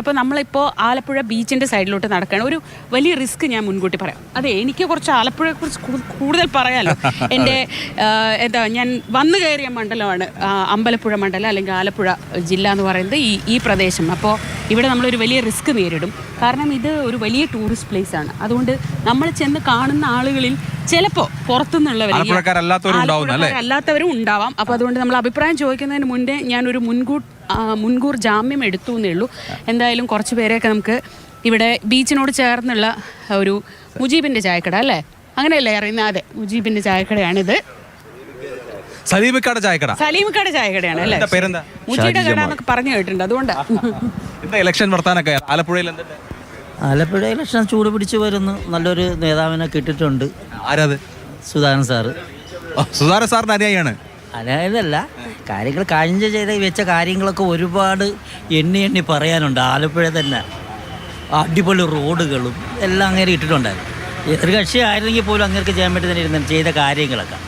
അപ്പോൾ നമ്മളിപ്പോൾ ആലപ്പുഴ ബീച്ചിൻ്റെ സൈഡിലോട്ട് നടക്കുകയാണ്. ഒരു വലിയ റിസ്ക് ഞാൻ മുൻകൂട്ടി പറയാം. അതെ, എനിക്ക് കുറച്ച് ആലപ്പുഴയെക്കുറിച്ച് കൂടുതൽ പറയാമല്ലോ. എൻ്റെ ഞാൻ വന്നു കയറിയ മണ്ഡലമാണ് അമ്പലപ്പുഴ മണ്ഡലം, അല്ലെങ്കിൽ ആലപ്പുഴ ജില്ല എന്ന് പറയുന്നത് ഈ പ്രദേശം. അപ്പോൾ ഇവിടെ നമ്മളൊരു വലിയ റിസ്ക് നേരിടും. കാരണം ഇത് ഒരു വലിയ ടൂറിസ്റ്റ് പ്ലേസ് ആണ്. അതുകൊണ്ട് നമ്മൾ ചെന്ന് കാണുന്ന ആളുകളിൽ ചിലപ്പോൾ പുറത്തുനിന്നുള്ളവരും ഉണ്ടാവാം. അപ്പോൾ അതുകൊണ്ട് നമ്മൾ അഭിപ്രായം ചോദിക്കുന്നതിന് മുന്നേ ഞാനൊരു മുൻകൂർ ജാമ്യം എടുത്തു എന്നേ ഉള്ളൂ. എന്തായാലും കുറച്ച് പേരെയൊക്കെ നമുക്ക് ഇവിടെ ബീച്ചിനോട് ചേർന്നുള്ള ഒരു മുജീബിൻ്റെ ചായക്കട അല്ലേ, അങ്ങനെയല്ലേ അറിയുന്നത്? അതെ, മുജീബിൻ്റെ ചായക്കടയാണിത്. സലീമിക്കാട് ചായക്കടയാണ് അല്ലേ? മുജീബിന്റെ കട എന്നൊക്കെ പറഞ്ഞു കേട്ടിട്ടുണ്ട്. അതുകൊണ്ടാണ് ഇലക്ഷൻ വർത്താനൊക്കെ ആലപ്പുഴയിൽ ആലപ്പുഴ ഇലക്ഷൻ ചൂട് പിടിച്ച് വരുന്നു. നല്ലൊരു നേതാവിനെ കിട്ടിയിട്ടുണ്ട്. ആരാത്? സുധാകരൻ സാറ്. സുധാകരൻ സാറിന്റെ അനുയായിയാണ്. അതായതല്ല, കാര്യങ്ങൾ ചെയ്ത് വെച്ച കാര്യങ്ങളൊക്കെ ഒരുപാട് എണ്ണി പറയാനുണ്ട്. ആലപ്പുഴ തന്നെ അടിപൊളി റോഡുകളും എല്ലാം അങ്ങനെ ഇട്ടിട്ടുണ്ടായിരുന്നു. എതിർ കക്ഷി ആയിരുന്നെങ്കിൽ പോലും അങ്ങനെ ചെയ്യാൻ വേണ്ടി തന്നെ ഇരുന്നു ചെയ്ത കാര്യങ്ങളൊക്കെ.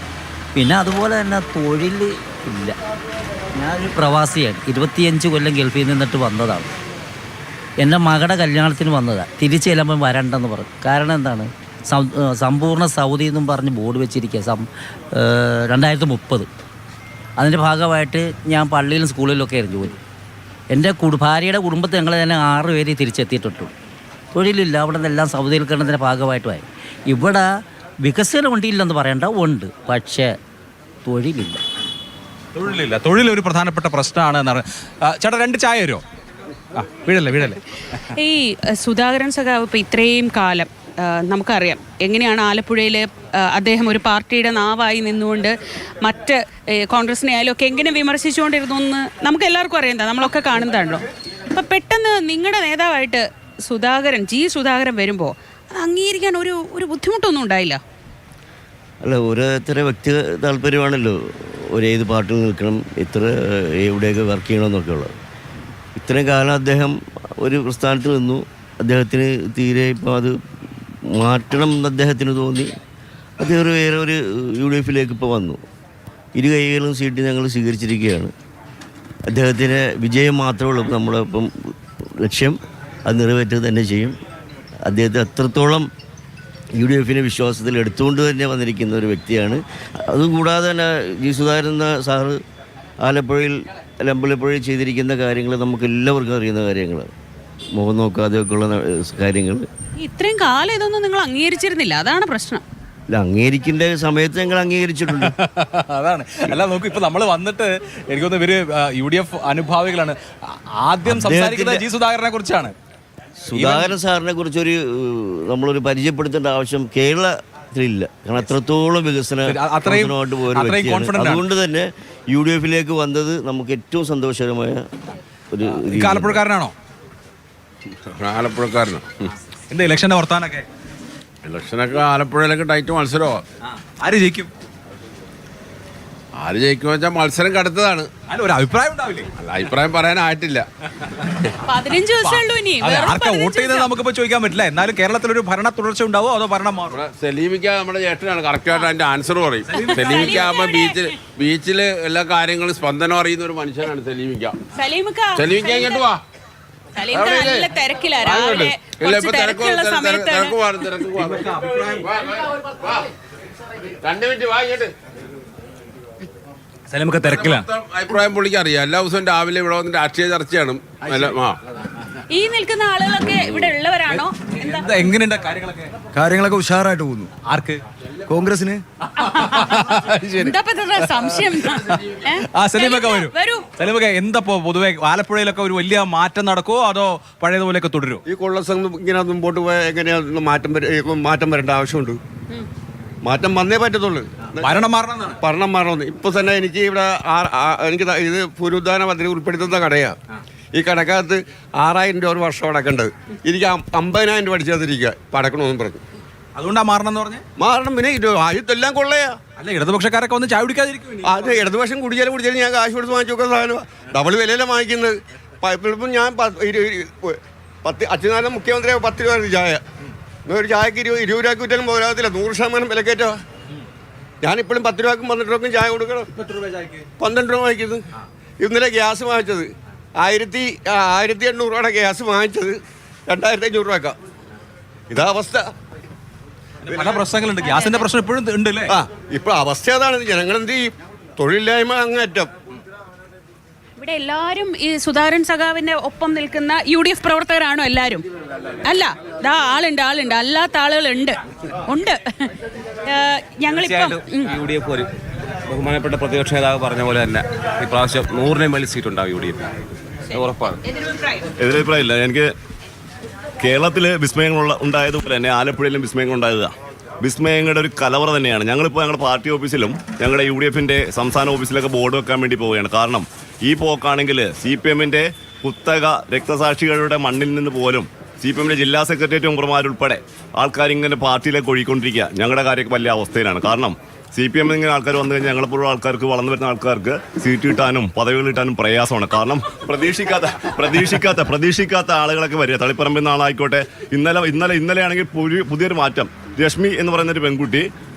പിന്നെ അതുപോലെ തന്നെ തൊഴിൽ ഇല്ല. ഞാനൊരു പ്രവാസിയാണ്. 25 കൊല്ലം ഗൾഫിൽ നിന്നിട്ട് വന്നതാണ്. എൻ്റെ മകളുടെ കല്യാണത്തിന് വന്നതാണ്. തിരിച്ച് ചെല്ലുമ്പോൾ വരണ്ടെന്ന് പറഞ്ഞു. കാരണം എന്താണ്? സമ്പൂർണ്ണ സൗദി എന്നും പറഞ്ഞ് ബോർഡ് വെച്ചിരിക്കുക 2030. അതിൻ്റെ ഭാഗമായിട്ട് ഞാൻ പള്ളിയിലും സ്കൂളിലൊക്കെ ആയിരുന്നു ജോലി. എൻ്റെ ഭാര്യയുടെ കുടുംബത്തിൽ ഞങ്ങൾ തന്നെ 6 പേര് തിരിച്ചെത്തിയിട്ടുണ്ട്. തൊഴിലില്ല. അവിടെ നിന്നെല്ലാം സൗദിയിൽ കിടന്നതിൻ്റെ ഭാഗമായിട്ടുമായി. ഇവിടെ വികസനം ഉണ്ടില്ലെന്ന് പറയണ്ട, ഉണ്ട്. പക്ഷേ തൊഴിലില്ല. തൊഴിലൊരു പ്രധാനപ്പെട്ട പ്രശ്നമാണ്. ചേട്ടാ 2 ചായ വരുമോ? വീഴല്ലേ. ഈ സുധാകരൻ സഖാവ് ഇപ്പോൾ ഇത്രയും കാലം നമുക്കറിയാം എങ്ങനെയാണ് ആലപ്പുഴയിൽ അദ്ദേഹം ഒരു പാർട്ടിയുടെ നാവായി നിന്നുകൊണ്ട് മറ്റ് കോൺഗ്രസിനെ ആയാലും ഒക്കെ എങ്ങനെ വിമർശിച്ചുകൊണ്ടിരുന്നു എന്ന് നമുക്ക് എല്ലാവർക്കും അറിയാം. നമ്മളൊക്കെ കാണുന്നതാണല്ലോ. അപ്പം പെട്ടെന്ന് നിങ്ങളുടെ നേതാവായിട്ട് സുധാകരൻ വരുമ്പോൾ അത് അംഗീകരിക്കാൻ ഒരു ബുദ്ധിമുട്ടൊന്നും ഉണ്ടായില്ല? അല്ല, ഓരോരുത്തരുടെ വ്യക്തി താല്പര്യമാണല്ലോ. ഏത് പാർട്ടിയിൽ നിൽക്കണം, എവിടെയൊക്കെ വർക്ക് ചെയ്യണമെന്നൊക്കെ ഉള്ളത്. ഇത്രയും കാലം അദ്ദേഹം ഒരു പ്രസ്ഥാനത്ത് നിന്നു. അദ്ദേഹത്തിന് തീരെ ഇപ്പോൾ അത് മാറ്റണം എന്ന് അദ്ദേഹത്തിന് തോന്നി. അദ്ദേഹം വേറെ ഒരു UDF ഇപ്പോൾ വന്നു. 2 കൈകളും സീറ്റ് ഞങ്ങൾ സ്വീകരിച്ചിരിക്കുകയാണ്. അദ്ദേഹത്തിന് വിജയം മാത്രമേ ഉള്ളൂ നമ്മളിപ്പം ലക്ഷ്യം. അത് നിറവേറ്റുക തന്നെ ചെയ്യും. അദ്ദേഹത്തെ അത്രത്തോളം UDF വിശ്വാസത്തിൽ എടുത്തുകൊണ്ട് തന്നെ വന്നിരിക്കുന്ന ഒരു വ്യക്തിയാണ്. അതുകൂടാതെ തന്നെ സുധാകരൻ സാറ് ആലപ്പുഴയിൽ അമ്പലപ്പുഴയിൽ ചെയ്തിരിക്കുന്ന കാര്യങ്ങൾ നമുക്ക് എല്ലാവർക്കും അറിയുന്ന കാര്യങ്ങൾ, മുഖം നോക്കാതെയൊക്കെയുള്ള കാര്യങ്ങൾ. ഇത്രയും കാലം ഇതൊന്നും നിങ്ങൾ അംഗീകരിച്ചിരുന്നില്ല, അതാണ് പ്രശ്നം. അല്ല, അംഗീകരിക്കേണ്ട സമയത്ത് ഞങ്ങൾ അംഗീകരിച്ചിട്ടുണ്ട്. അതാണ്. അല്ല, നോക്കൂ, ഇപ്പൊ നമ്മൾ വന്നിട്ട് എനിക്കൊന്ന് ഇവര് UDF അനുഭാവികളാണ്. ആദ്യം സംസാരിക്കുന്നത് സുധാകരനെ കുറിച്ചാണ്. സുധാകരൻ സാറിനെ കുറിച്ചൊരു നമ്മളൊരു പരിചയപ്പെടുത്തേണ്ട ആവശ്യം കേരളത്തിലില്ല. കാരണം അത്രത്തോളം വികസനമായിട്ട് പോയൊരു വ്യക്തിയാണ്. അതുകൊണ്ട് തന്നെ UDF വന്നത് നമുക്ക് ഏറ്റവും സന്തോഷകരമായ ഒരു. ആലപ്പുഴക്കാരനാണോ? ആലപ്പുഴക്കാരനോ? എന്താ ഇലക്ഷന്റെ വർത്താനൊക്കെ? ഇലക്ഷനൊക്കെ ആലപ്പുഴയിലൊക്കെ ടൈറ്റ് മത്സരമോ? ആര് ജയിക്കും വെച്ചാൽ മത്സരം കടുത്തതാണ്. ഒരു അഭിപ്രായം ഉണ്ടാവില്ലേ? അല്ല, അഭിപ്രായം പറയാനായിട്ടില്ല. 15 ദിവസമേ വോട്ട് ചെയ്തത് നമുക്കിപ്പോ ചോദിക്കാൻ പറ്റില്ല. എന്നാലും കേരളത്തിലൊരു ഭരണ തുടർച്ച ഉണ്ടാവോ അതോ ഭരണം മാറും? സലീമിക്ക നമ്മുടെ ചേട്ടനാണ് കറക്റ്റായിട്ട് അതിന്റെ ആൻസർ പറയും. സലീമിക്ക ആകുമ്പോ ബീച്ചില് എല്ലാ കാര്യങ്ങളും സ്പന്ദനം അറിയുന്ന ഒരു മനുഷ്യനാണ് സലീമിക്ക. ഇങ്ങോട്ട് വാ. സലീമൊക്കെ തിരക്കിലാണ്. അഭിപ്രായം പുള്ളിക്ക് അറിയാം. എല്ലാ ദിവസവും രാവിലെ ഇവിടെ വന്നിട്ട് രാഷ്ട്രീയ ചർച്ചയാണ്. ഈ നിൽക്കുന്ന ആളുകളൊക്കെ ഇവിടെ ഉള്ളവരാണോ? എങ്ങനെയുണ്ട് കാര്യങ്ങളൊക്കെ ഉഷാറായിട്ട് പോകുന്നു. ആർക്ക്? കോൺഗ്രസിന്. സംശയം. സലീമൊക്കെ എന്താ പൊതുവെ ആലപ്പുഴയിലൊക്കെ ഒരു വലിയ മാറ്റം നടക്കുമോ അതോ പഴയതുപോലെയൊക്കെ തുടരുമോ? ഈ കൊള്ളസംഘം ഇങ്ങനെ മുമ്പോട്ട് പോയാൽ എങ്ങനെയാ മാറ്റം വരേണ്ട ആവശ്യമുണ്ട്. മാറ്റം വന്നേ പറ്റത്തുള്ളൂ. ഭരണം മാറണമെന്ന് ഇപ്പൊ തന്നെ എനിക്ക് ഇവിടെ എനിക്ക് ഇത് പുനരുദ്ധാന പദ്ധതി ഉൾപ്പെടുത്തുന്ന കടയാണ്. ഈ കടക്കകത്ത് 6000 രൂപ ഒരു വർഷം അടക്കേണ്ടത്. എനിക്ക് 50,000 രൂപ അടിച്ചു തന്നിരിക്കുക അടക്കണമെന്ന് പറഞ്ഞു. അതുകൊണ്ടാ മാറണം. പിന്നെ ഇതെല്ലാം കൊള്ളയാ. അല്ല, ഇടതുപക്ഷക്കാരൊക്കെ ഒന്ന് ചായ കുടിക്കാതിരിക്കും. അത് ഇടതുപക്ഷം കുടിച്ചാലും ഞാൻ കാശ് കൊടുത്ത് വാങ്ങിച്ചു നോക്കുന്ന സാധനം ഡബിൾ വിലയിലാണ് വാങ്ങിക്കുന്നത്. ഇപ്പം ഞാൻ അച്യുതാനന്ദൻ മുഖ്യമന്ത്രി 10 രൂപ ചായ. ഒരു ചായക്ക് 20 രൂപയ്ക്ക് വിറ്റാലും പോരാത്തില്ല. 100% വിലക്കയറ്റോ. ഞാനിപ്പോഴും 10 രൂപക്കും 12 രൂപക്കും ചായ കൊടുക്കണം. 12 രൂപ വാങ്ങിക്കുന്നത്. ഇന്നലെ ഗ്യാസ് വാങ്ങിച്ചത് 1800 രൂപയുടെ ഗ്യാസ് വാങ്ങിച്ചത് 2500 രൂപ. ഇതാ അവസ്ഥ. പല പ്രശ്നങ്ങളുണ്ട്. ഗ്യാസിന്റെ പ്രശ്നം ഇപ്പോഴും ഉണ്ട് അല്ലേ? ഇപ്പൊ അവസ്ഥ അതാണ്. ജനങ്ങളെന്ത് ചെയ്യും? തൊഴിലില്ലായ്മ അങ്ങേറ്റം. ഇവിടെ എല്ലാവരും ഈ സുധാകരൻ സഖാവിന്റെ ഒപ്പം നിൽക്കുന്ന UDF പ്രവർത്തകരാണോ എല്ലാവരും? അല്ല, ദാ ആളുണ്ട്, അല്ലാത്ത ആളുകളുണ്ട്, ഉണ്ട്. ഞങ്ങളിപ്പം UDF ഒരു ബഹുമാനപ്പെട്ട പ്രതിപക്ഷ നേതാവ് പറഞ്ഞ പോലെ തന്നെ ഇപ്രാവശ്യം 100-ന് മേൽ സീറ്റ് ഉണ്ടാവും UDF, ഉറപ്പാണ്. എതിരഭിപ്രായമില്ല. എനിക്ക് കേരളത്തിൽ വിസ്മയങ്ങൾ ഉണ്ടായതുപോലെ തന്നെ ആലപ്പുഴയിലും വിസ്മയങ്ങൾ ഉണ്ടായതാണ്. വിസ്മയങ്ങളുടെ ഒരു കലവറ തന്നെയാണ്. ഞങ്ങളിപ്പോൾ ഞങ്ങളുടെ പാർട്ടി ഓഫീസിലും ഞങ്ങളുടെ UDFന്റെ സംസ്ഥാന ഓഫീസിലൊക്കെ ബോർഡ് വെക്കാൻ വേണ്ടി പോവുകയാണ്. കാരണം ഈ പോക്കാണെങ്കിൽ CPMന്റെ കുത്തക രക്തസാക്ഷികളുടെ മണ്ണിൽ നിന്ന് പോലും CPMന്റെ ജില്ലാ സെക്രട്ടേറിയറ്റ് മെമ്പർമാരുൾപ്പെടെ ആൾക്കാരിങ്ങനെ പാർട്ടിയിലേക്ക് ഒഴുകിക്കൊണ്ടിരിക്കുക. ഞങ്ങളുടെ കാര്യമൊക്കെ വലിയ അവസ്ഥയിലാണ്. കാരണം CPM ഇങ്ങനെ ആൾക്കാർ വന്നു കഴിഞ്ഞാൽ ഞങ്ങളെപ്പോഴുള്ള ആൾക്കാർക്ക്, വളർന്നു വരുന്ന ആൾക്കാർക്ക് സീറ്റ് കിട്ടാനും പദവികൾ കിട്ടാനും പ്രയാസമാണ്. കാരണം പ്രതീക്ഷിക്കാത്ത ആളുകളൊക്കെ വരിക. തളിപ്പറമ്പിൽ നിന്ന് ആളായിക്കോട്ടെ. ഇന്നലെയാണെങ്കിൽ പുതിയൊരു മാറ്റം. രശ്മി എന്ന് പറയുന്നൊരു പെൺകുട്ടി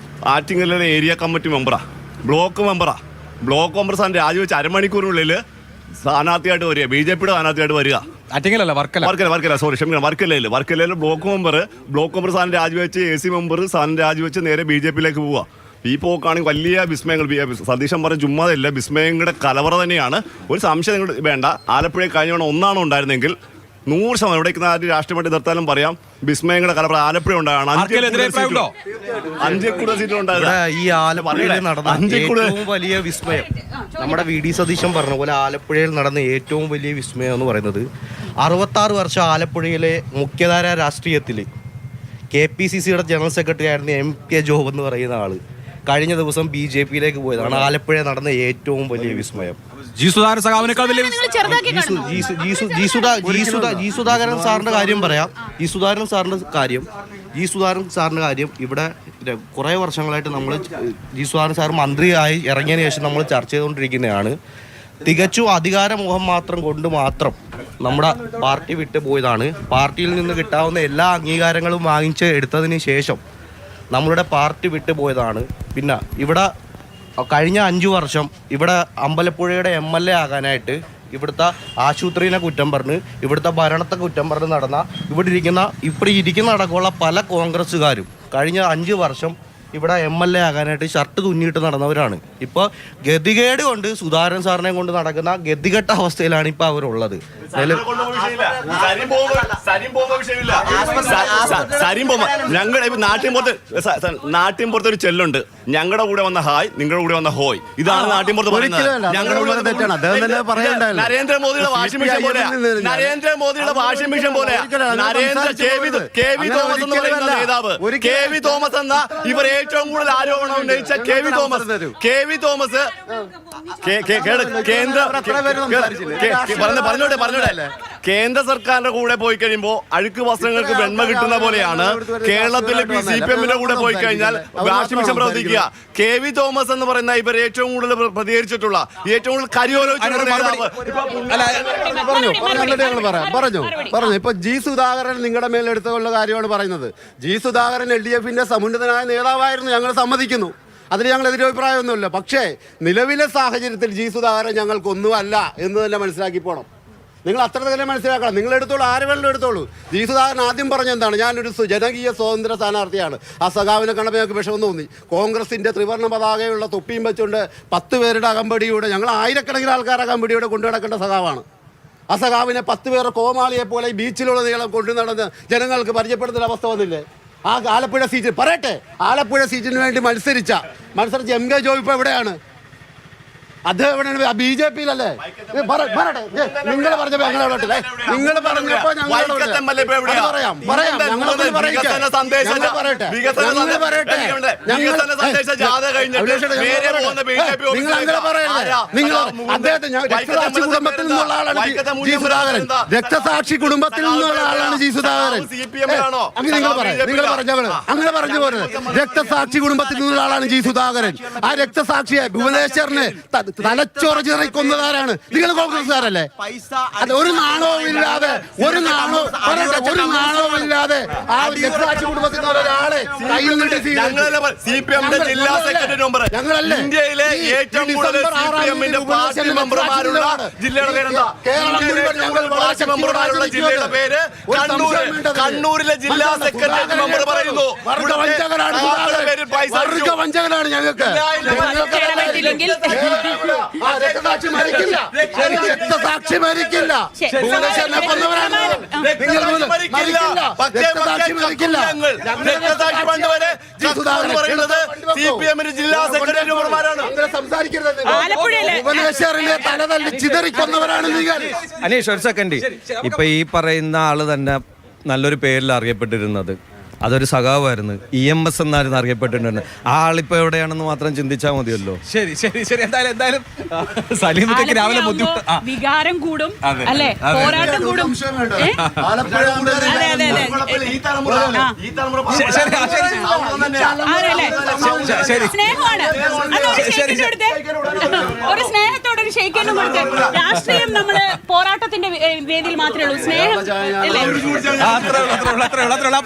ആറ്റിങ്ങലിലെ ഏരിയ കമ്മിറ്റി മെമ്പറാണ്, ബ്ലോക്ക് മെമ്പർ സ്ഥാനം രാജിവെച്ച് അരമണിക്കൂറിനുള്ളിൽ സ്ഥാനാർത്ഥിയായിട്ട് വരിക, BJPയുടെ സ്ഥാനാർത്ഥിയായിട്ട് വരിക. വർക്കലയിൽ ബ്ലോക്ക് മെമ്പർ സ്ഥാനം രാജിവെച്ച് AC മെമ്പർ സ്ഥാനം രാജിവെച്ച് നേരെ BJPയിലേക്ക് പോവുക. ഈ പോക്കാണെങ്കിൽ വലിയ വിസ്മയങ്ങൾ. സതീശൻ പറഞ്ഞ ചുമ്മാതല്ല, വിസ്മയങ്ങളുടെ കലവറ തന്നെയാണ്. ഒരു സംശയം നിങ്ങൾ വേണ്ട. ആലപ്പുഴ കഴിഞ്ഞ ഒന്നാണോ ഉണ്ടായിരുന്നെങ്കിൽ 100% ഇവിടെ രാഷ്ട്രീയമായിട്ട് എതിർത്താലും പറയാം, വിസ്മയങ്ങളുടെ കലവറ ആലപ്പുഴ ഉണ്ടാകണം. 5 കൂടുതൽ സീറ്റുകൾ ഉണ്ടായിരുന്നു. ഈ ആലപ്പുഴയിൽ നടന്ന ഏറ്റവും വലിയ വിസ്മയം, നമ്മുടെ VD സതീശൻ പറഞ്ഞ പോലെ ആലപ്പുഴയിൽ നടന്ന ഏറ്റവും വലിയ വിസ്മയം എന്ന് പറയുന്നത് 66 വർഷം ആലപ്പുഴയിലെ മുഖ്യധാര രാഷ്ട്രീയത്തിൽ KPCCയുടെ ജനറൽ സെക്രട്ടറി ആയിരുന്ന MK ജോബ് എന്ന് പറയുന്ന ആള് കഴിഞ്ഞ ദിവസം BJPയിലേക്ക് പോയതാണ്. ആലപ്പുഴ നടന്ന ഏറ്റവും വലിയ വിസ്മയം. ജി സുധാകരൻ സാറിന്റെ കാര്യം പറയാം. ജി സുധാകരൻ സാറിന്റെ കാര്യം ഇവിടെ കുറേ വർഷങ്ങളായിട്ട് നമ്മൾ ജി സുധാകരൻ സാർ മന്ത്രിയായി ഇറങ്ങിയതിന് ശേഷം നമ്മൾ ചർച്ച ചെയ്തുകൊണ്ടിരിക്കുന്നതാണ്. തികച്ചും അധികാരമോഹം കൊണ്ട് മാത്രം നമ്മുടെ പാർട്ടി വിട്ടു പോയതാണ്. പാർട്ടിയിൽ നിന്ന് കിട്ടാവുന്ന എല്ലാ അംഗീകാരങ്ങളും വാങ്ങിച്ച് എടുത്തതിന് ശേഷം നമ്മളുടെ പാർട്ടി വിട്ടു പോയതാണ്. പിന്നെ ഇവിടെ കഴിഞ്ഞ 5 വർഷം ഇവിടെ അമ്പലപ്പുഴയുടെ MLA ആകാനായിട്ട് ഇവിടുത്തെ ആശുപത്രിനെ കുറ്റം പറഞ്ഞ്, ഇവിടുത്തെ ഭരണത്തെ കുറ്റം പറഞ്ഞ് നടന്ന ഇവിടെ ഇരിക്കുന്ന അടക്കമുള്ള പല കോൺഗ്രസ്സുകാരും കഴിഞ്ഞ 5 വർഷം ഇവിടെ MLA ആകാനായിട്ട് ഷർട്ട് തുന്നിയിട്ട് നടന്നവരാണ്. ഇപ്പോൾ ഗതികേട് കൊണ്ട് സുധാകരൻ സാറിനെ കൊണ്ട് നടക്കുന്ന ഗതികെട്ട അവസ്ഥയിലാണ് ഇപ്പോൾ അവരുള്ളത്. ഞങ്ങളുടെ നാട്ടിൻപുറത്ത് ഒരു ചെല്ലുണ്ട്, ഞങ്ങളുടെ കൂടെ വന്ന ഹായ്, നിങ്ങളുടെ കൂടെ വന്ന ഹോയ്. ഇതാണ് നാട്ടിൻപുറത്ത് നരേന്ദ്രമോദിയുടെ വാഷിംഗ് മെഷീൻ പോലെ, KV തോമസ് എന്ന് പറയുന്ന നേതാവ്, KV തോമസ് എന്ന ഇവർ ഏറ്റവും കൂടുതൽ ആരോപണം ഉന്നയിച്ച KV തോമസ് കേന്ദ്ര സർക്കാരിന്റെ കൂടെ പോയി കഴിയുമ്പോൾ അഴുക്ക് വസ്ത്രങ്ങൾക്ക് വെണ്മ കിട്ടുന്ന പോലെയാണ് കേരളത്തിലെ CPMന്റെ കൂടെ പോയി കഴിഞ്ഞാൽ വാഷിംഗ് മെഷീൻ പ്രവർത്തിക്കുക. KV തോമസ് എന്ന് പറയുന്ന ഇവർ ഏറ്റവും കൂടുതൽ പ്രതികരിച്ചിട്ടുള്ള, ഏറ്റവും കൂടുതൽ പറഞ്ഞു. ഇപ്പൊ ജി സുധാകരൻ നിങ്ങളുടെ മേലെടുത്തുള്ള കാര്യമാണ് പറയുന്നത്. ജി സുധാകരൻ LDFന്റെ സമുന്നതനായ നേതാവായിരുന്നു, ഞങ്ങൾ സമ്മതിക്കുന്നു. അതിന് ഞങ്ങൾ എതിരഭിപ്രായമൊന്നുമില്ല. പക്ഷേ നിലവിലെ സാഹചര്യത്തിൽ ജി സുധാകരൻ ഞങ്ങൾക്കൊന്നും അല്ല എന്ന് തന്നെ മനസ്സിലാക്കി പോകണം. നിങ്ങൾ അത്ര തന്നെ മനസ്സിലാക്കണം. നിങ്ങൾ എടുത്തോളൂ, ആര് വേണമെങ്കിലും എടുത്തോളൂ. ജി സുധാകരൻ ആദ്യം പറഞ്ഞ എന്താണ്? ഞാനൊരു ജനകീയ സ്വതന്ത്ര സ്ഥാനാർത്ഥിയാണ്. ആ സഖാവിനെ കണ്ടപ്പോൾ ഞങ്ങൾക്ക് വിഷമം തോന്നി. കോൺഗ്രസിൻ്റെ ത്രിവർണ്ണ പതാകയുള്ള തൊപ്പിയും വെച്ചുകൊണ്ട് 10 പേരുടെ അകമ്പടിയോടെ, ഞങ്ങൾ ആയിരക്കണക്കിന് ആൾക്കാർ അകമ്പടിയോടെ കൊണ്ടു നടക്കേണ്ട സഖാവാണ്. ആ സഖാവിനെ 10 പേർ കോമാളിയെ പോലെ ബീച്ചിലുള്ള നീളം കൊണ്ടു നടന്ന് ജനങ്ങൾക്ക് പരിചയപ്പെടുത്തുന്ന അവസ്ഥ വന്നില്ലേ? ആ ആലപ്പുഴ സീറ്റ് പറയട്ടെ, ആലപ്പുഴ സീറ്റിന് വേണ്ടി മത്സരിച്ച MK ജോബ് ഇപ്പോൾ എവിടെയാണ്? അദ്ദേഹം എവിടെയാണ്? BJPയിലല്ലേ? പറയട്ടെ, നിങ്ങൾ പറഞ്ഞപ്പോൾ ഞങ്ങൾ എവിടെ? നിങ്ങൾ പറഞ്ഞപ്പോൾ ഞങ്ങൾ പറയാം. രക്തസാക്ഷി കുടുംബത്തിൽ നിന്നുള്ള ആളാണ് ജി സുധാകരൻ. രക്തസാക്ഷി കുടുംബത്തിൽ നിന്നുള്ള ആളാണ് ജി സുധാകരൻ. അങ്ങനെ പറഞ്ഞു പോരുന്നത്. രക്തസാക്ഷി കുടുംബത്തിൽ നിന്നുള്ള ആളാണ് ജി സുധാകരൻ. ആ രക്തസാക്ഷിയെ ഭുവനേശ്വറിനെ തലച്ചോറ് ചിറി കൊന്നതാരാണ്? നിങ്ങൾ കോൺഗ്രസ്സുകാരല്ലേ? അത് ഒരു നാണവും ഇല്ലാതെ ഒരു നാണവും ഇല്ലാതെ ആ രക്തസാക്ഷി കുടുംബത്തിൽ ഒരാളെ കയ്യിൽ നിന്ന് ജില്ലാ സെക്രട്ടറി മെമ്പർ ഇന്ത്യയിലെ ഏറ്റവും കൂടുതൽ CPM-ന്റെ പാർട്ടി മെമ്പർമാരുള്ള ജില്ലയുടെ പേരെന്താ? പാർട്ടി മെമ്പർമാരുള്ള ജില്ലയുടെ പേര് കണ്ണൂരിലെ ജില്ലാ സെക്രട്ടറി മെമ്പർ പറയുന്നു. വഞ്ചകനാണ് ഞങ്ങൾക്ക്. രക്തസാക്ഷി മരിക്കില്ല. രക്തസാക്ഷി മരിക്കില്ല. ഭുവനേശ്വറിലെ തലതല്ലി ചിതറിക്കൊന്നവരാണ് നിങ്ങൾ. അനീഷ്, ഒരു സെക്കൻഡ്. ഇപ്പൊ ഈ പറയുന്ന ആള് തന്നെ നല്ലൊരു പേരിൽ അറിയപ്പെട്ടിരുന്നത്, അതൊരു സഖാവായിരുന്നു. EMS എന്നായിരുന്നു അറിയപ്പെട്ടിട്ടുണ്ട്. ആ ആളിപ്പോ എവിടെയാണെന്ന് മാത്രം ചിന്തിച്ചാൽ മതിയല്ലോ. ശരി ശരി ശരി. എന്തായാലും സലീമൊക്കെ രാവിലെ ബുദ്ധിമുട്ട് വികാരം കൂടും അല്ലെ, പോരാട്ടം കൂടും. സ്നേഹമാണ്. ഒരു സ്നേഹത്തോടെ ഒരു ഷെയ്ക്കനും കൊടുത്ത്. രാഷ്ട്രീയം നമ്മള് പോരാട്ടത്തിന്റെ വേദിയിൽ മാത്രമേ ഉള്ളൂ. സ്നേഹം